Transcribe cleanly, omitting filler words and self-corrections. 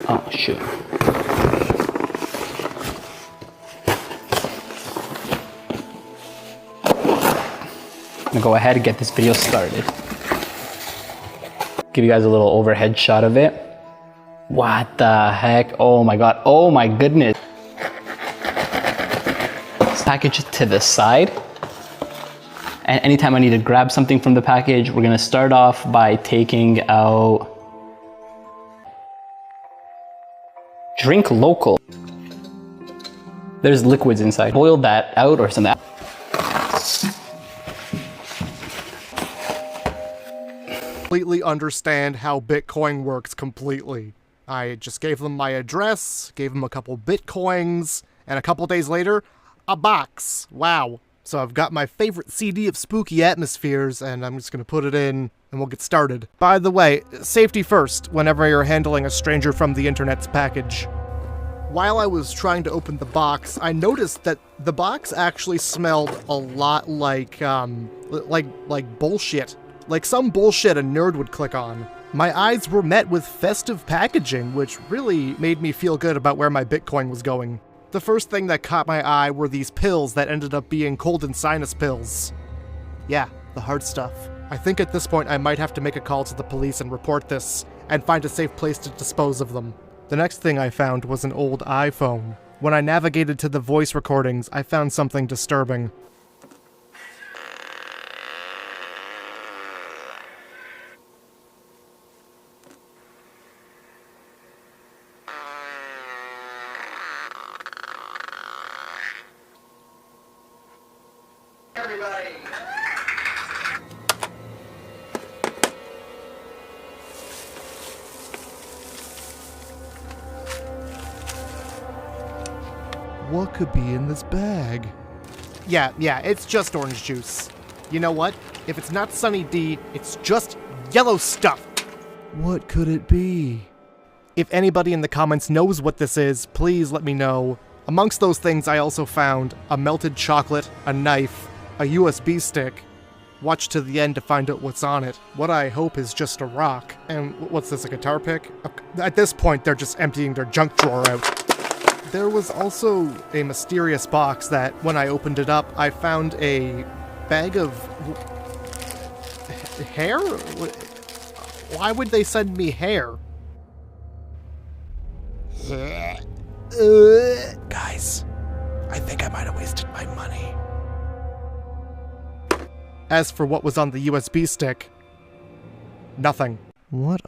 Oh, shoot. I'm gonna go ahead and get this video started. Give you guys a little overhead shot of it. What the heck? Oh my god. Oh my goodness. Package to the side. And anytime I need to grab something from the package, we're gonna start off by taking out Drink Local. There's liquids inside. Boil that out or something. Completely understand how Bitcoin works completely. I just gave them my address, gave them a couple Bitcoins, and a couple days later, a box. Wow. So I've got my favorite CD of Spooky Atmospheres, and I'm just gonna put it in, and we'll get started. By the way, safety first whenever you're handling a stranger from the internet's package. While I was trying to open the box, I noticed that the box actually smelled a lot like bullshit. Like some bullshit a nerd would click on. My eyes were met with festive packaging, which really made me feel good about where my Bitcoin was going. The first thing that caught my eye were these pills that ended up being cold and sinus pills. Yeah, the hard stuff. I think at this point I might have to make a call to the police and report this, and find a safe place to dispose of them. The next thing I found was an old iPhone. When I navigated to the voice recordings, I found something disturbing. Everybody. What could be in this bag? Yeah, it's just orange juice. You know what? If it's not Sunny D, it's just yellow stuff. What could it be? If anybody in the comments knows what this is, please let me know. Amongst those things, I also found a melted chocolate, a knife, a USB stick. Watch to the end to find out what's on it. What I hope is just a rock. And what's this, a guitar pick? At this point, they're just emptying their junk drawer out. There was also a mysterious box that, when I opened it up, I found a bag of hair? Why would they send me hair? Guys, I think I might have wasted my money. As for what was on the USB stick, nothing. What?